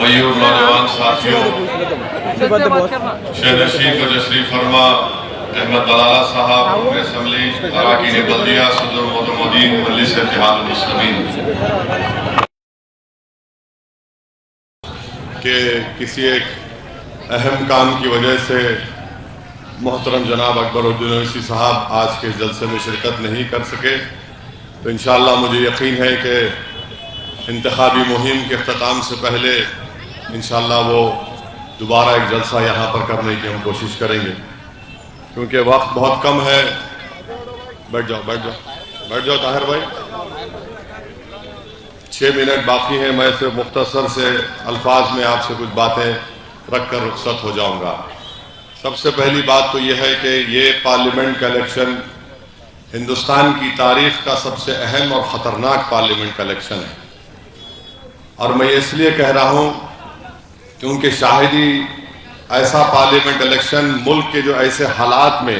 मयूर नौजवान साथियों, शेर रशीद को तशरीफ फरमा, अहमद बलाला साहब, असम्बली अराकीन बल्दिया, सदर मोहतमदीन मजलिस इत्तेहाद मुस्लिमीन के किसी एक अहम काम की वजह से मोहतरम जनाब अकबरुद्दीन ओवैसी साहब आज के इस जलसे में शिरकत नहीं कर सके, तो इंशाअल्लाह मुझे यकीन है कि इंतखाबी मुहिम के अख्ताम से पहले इंशाअल्लाह वो दोबारा एक जलसा यहाँ पर करने की हम कोशिश करेंगे, क्योंकि वक्त बहुत कम है। बैठ जाओ ताहिर भाई, 6 मिनट बाकी हैं। मैं सिर्फ मुख्तसर से अल्फाज में आपसे कुछ बातें रख कर रुखसत हो जाऊँगा। सबसे पहली बात तो यह है कि ये पार्लियामेंट का इलेक्शन हिंदुस्तान की तारीख का सबसे अहम और ख़तरनाक पार्लियामेंट का इलेक्शन है, और मैं इसलिए कह रहा हूँ क्योंकि शाहिदी ऐसा पार्लियामेंट इलेक्शन, मुल्क के जो ऐसे हालात में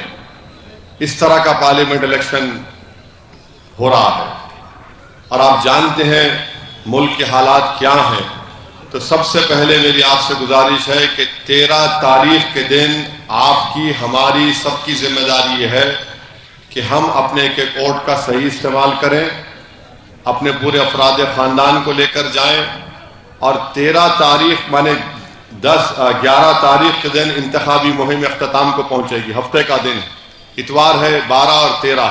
इस तरह का पार्लियामेंट इलेक्शन हो रहा है, और आप जानते हैं मुल्क के हालात क्या हैं, तो सबसे पहले मेरी आपसे गुजारिश है कि 13 तारीख के दिन आपकी, हमारी, सबकी जिम्मेदारी ये है कि हम अपने एक वोट का सही इस्तेमाल करें, अपने पूरे अफराद ख़ानदान को लेकर जाएं, और 13 तारीख माने 11 तारीख के दिन इंतखाबी मुहिम अख्ताम को पहुंचेगी। हफ्ते का दिन इतवार है, 12 और 13।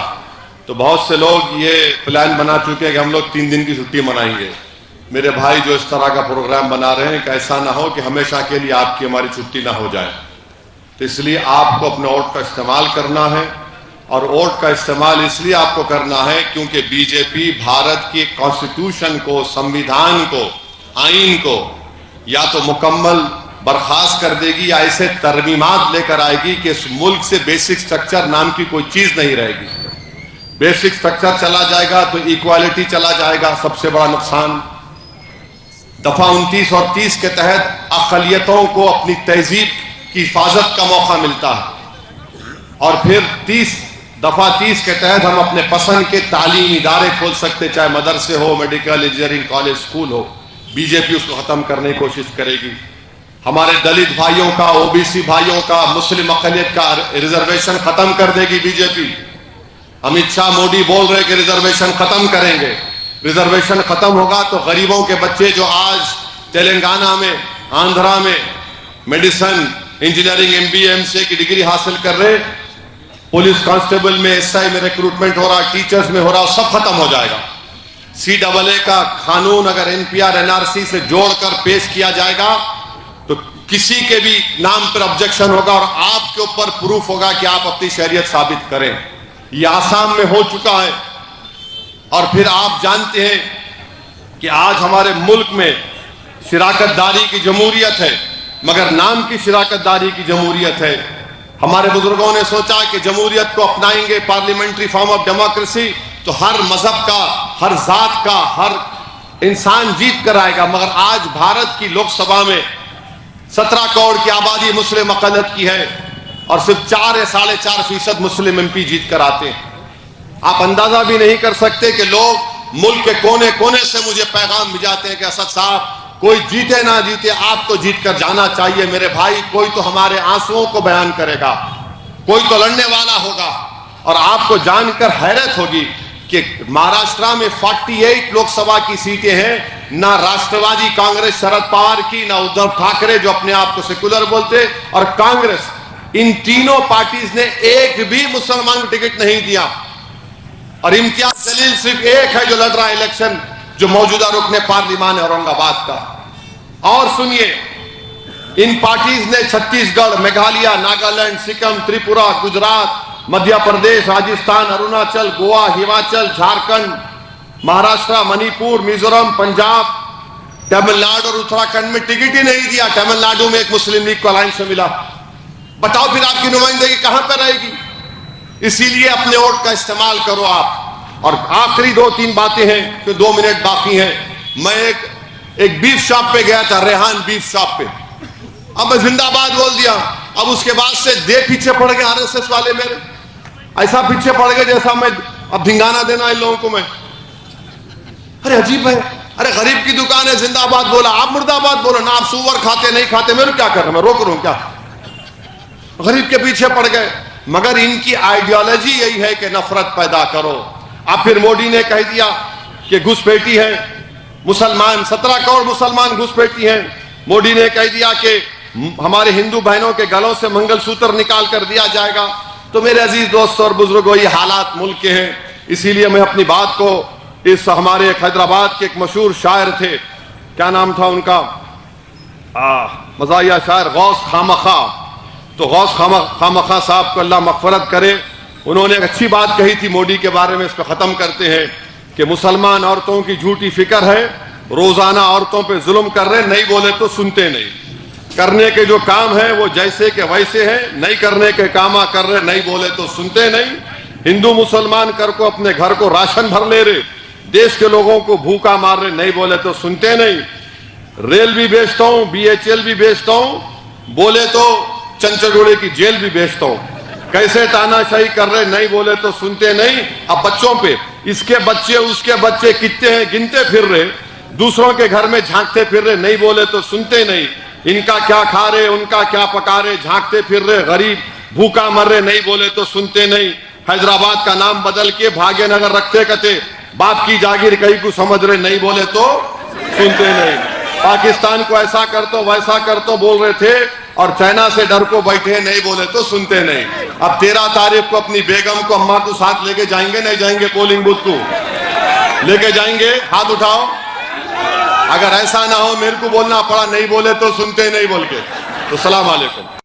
तो बहुत से लोग ये प्लान बना चुके हैं कि हम लोग 3 दिन की छुट्टी मनाएंगे। मेरे भाई जो इस तरह का प्रोग्राम बना रहे हैं कि ऐसा ना हो कि हमेशा के लिए आपकी हमारी छुट्टी ना हो जाए, तो इसलिए आपको अपने वोट का इस्तेमाल करना है, और वोट का इस्तेमाल इसलिए आपको करना है क्योंकि बीजेपी भारत की कॉन्स्टिट्यूशन को, संविधान को, आइन को या तो मुकम्मल बर्खास्त कर देगी या ऐसे तरमीमात लेकर आएगी कि इस मुल्क से बेसिक स्ट्रक्चर नाम की कोई चीज नहीं रहेगी। बेसिक स्ट्रक्चर चला जाएगा तो इक्वालिटी चला जाएगा, सबसे बड़ा नुकसान। दफा 29 और 30 के तहत अक़लियतों को अपनी तहजीब की हिफाजत का मौका मिलता है, और फिर दफा 30 के तहत हम अपने पसंद के तालीमी इदारे खोल सकते, चाहे मदरसे हो, मेडिकल, इंजीनियरिंग कॉलेज, स्कूल हो। बीजेपी उसको खत्म करने की कोशिश करेगी। हमारे दलित भाइयों का, ओबीसी भाइयों का, मुस्लिम अक़लियत का रिजर्वेशन खत्म कर देगी बीजेपी। अमित शाह, मोदी बोल रहे कि रिजर्वेशन खत्म करेंगे। रिजर्वेशन खत्म होगा तो गरीबों के बच्चे जो आज तेलंगाना में, आंध्रा में मेडिसिन, इंजीनियरिंग, MBA, MCA की डिग्री हासिल कर रहे, पुलिस कांस्टेबल में, SI में रिक्रूटमेंट हो रहा, टीचर्स में हो रहा, सब खत्म हो जाएगा। CAA का कानून अगर NPR NRC से जोड़कर पेश किया जाएगा तो किसी के भी नाम पर ऑब्जेक्शन होगा और आपके ऊपर प्रूफ होगा कि आप अपनी शरीयत साबित करें। ये आसाम में हो चुका है, और फिर आप जानते हैं कि आज हमारे मुल्क में शिराकतदारी की जमहूरियत है, मगर नाम की शिराकतदारी की जमहूरियत है। हमारे बुजुर्गों ने सोचा कि जमहूरियत को अपनाएंगे, पार्लियामेंट्री फॉर्म ऑफ डेमोक्रेसी, तो हर मजहब का, हर जात का, हर इंसान जीत कर आएगा। मगर आज भारत की लोकसभा में 17 करोड़ की आबादी मुस्लिम अक़लियत की है, और सिर्फ 4 या 4.5% मुस्लिम MP जीत कर आते हैं। आप अंदाजा भी नहीं कर सकते कि लोग मुल्क के कोने कोने से मुझे पैगाम भिजाते हैं कि असद साहब, कोई जीते ना जीते आप तो जीत कर जाना चाहिए मेरे भाई। कोई तो हमारे आंसुओं को बयान करेगा, कोई तो लड़ने वाला होगा। और आपको जानकर हैरत होगी कि महाराष्ट्र में 48 लोकसभा की सीटें हैं, ना राष्ट्रवादी कांग्रेस शरद पवार की, ना उद्धव ठाकरे जो अपने आप को सेकुलर बोलते, और कांग्रेस, इन तीनों पार्टीज ने एक भी मुसलमान को टिकट नहीं दिया। और इम्तियाज जलील सिर्फ एक है जो लड़ रहा है इलेक्शन, जो मौजूदा रुकने पार्लिमान है औरंगाबाद का। और सुनिए, इन पार्टीज ने छत्तीसगढ़, मेघालय, नागालैंड, सिक्किम, त्रिपुरा, गुजरात, मध्य प्रदेश, राजस्थान, अरुणाचल, गोवा, हिमाचल, झारखंड, महाराष्ट्र, मणिपुर, मिजोरम, पंजाब, तमिलनाडु और उत्तराखंड में टिकट ही नहीं दिया। तमिलनाडु में एक मुस्लिम लीग को अलायंस से मिला। बताओ फिर आपकी नुमाइंदगी कहां पर रहेगी? इसीलिए अपने वोट का इस्तेमाल करो आप। और आखिरी 2-3 बातें हैं, तो 2 मिनट बाकी हैं। मैं एक बीफ शॉप पे गया था, रेहान बीफ शॉप पे। अब मैं जिंदाबाद बोल दिया, अब उसके बाद से पीछे पड़ गए RSS वाले मेरे, ऐसा पीछे पड़ गए जैसा मैं अब धिंगाना देना इन लोगों को मैं। अरे अजीब है, ارے غریب کی دکان ہے زندہ باد بولا، آپ مردہ باد بولو نا، آپ سور کھاتے نہیں کھاتے، میں کیا کر رہا، میں روک رہا ہوں کیا؟ غریب کے پیچھے پڑ گئے. مگر ان کی آئیڈیالوجی یہی ہے کہ نفرت پیدا کرو. اب پھر مودی نے کہہ دیا کہ گھسپیٹی ہے مسلمان، 17 کروڑ مسلمان گھسپیٹی ہیں. مودی نے کہہ دیا کہ ہمارے ہندو بہنوں کے گلوں سے منگل سوتر نکال کر دیا جائے گا. تو میرے عزیز دوستوں اور بزرگوں، یہ حالات ملک کے ہیں. اسی لیے میں اپنی بات کو اس ہمارے ایک حیدرآباد کے ایک مشہور شاعر تھے، کیا نام تھا ان کا، مزاحیہ شاعر غوث خامخواہ. تو غوث خامخواہ صاحب کو اللہ مغفرت کرے، انہوں نے ایک اچھی بات کہی تھی مودی کے بارے میں. اس پہ ختم کرتے ہیں کہ مسلمان عورتوں کی جھوٹی فکر ہے، روزانہ عورتوں پہ ظلم کر رہے، نہیں بولے تو سنتے نہیں. کرنے کے جو کام ہیں وہ جیسے کہ ویسے ہیں، نہیں کرنے کے کام کر رہے، نہیں بولے تو سنتے نہیں. ہندو مسلمان کر کو اپنے گھر کو راشن بھر لے رہے، دیش کے لوگوں کو بھوکا مار رہے، نہیں بولے تو سنتے نہیں. ریل بھی بیچتا ہوں، BHL بھی بیچتا ہوں، بولے تو چنچگوڑے کی جیل بھی بیچتا ہوں. کیسے تاناشاہی کر رہے، نہیں بولے تو سنتے نہیں. اب بچوں پہ اس کے بچے اس کے بچے کتنے ہیں گنتے پھر رہے، دوسروں کے گھر میں جھانکتے پھر رہے، نہیں بولے تو سنتے نہیں. ان کا کیا کھا رہے، ان کا کیا پکا رہے، جھانکتے پھر رہے، غریب بھوکا مر رہے، نہیں بولے تو سنتے نہیں. حیدرآباد کا نام بدل کے بھاگے نگر رکھتے کہتے، باپ کی جاگیر کہیں کو سمجھ رہے، نہیں بولے تو سنتے نہیں. پاکستان کو ایسا کرتو ویسا کرتو بول رہے تھے، اور چائنا سے ڈر کو بیٹھے، نہیں بولے تو سنتے نہیں. اب 13 تاریخ کو اپنی بیگم کو اماں کو ساتھ لے کے جائیں گے، نہیں جائیں گے؟ پولنگ بوتھ کو لے کے جائیں گے؟ ہاتھ اٹھاؤ. اگر ایسا نہ ہو میرے کو بولنا پڑا نہیں بولے تو سنتے نہیں بول کے. تو السلام علیکم.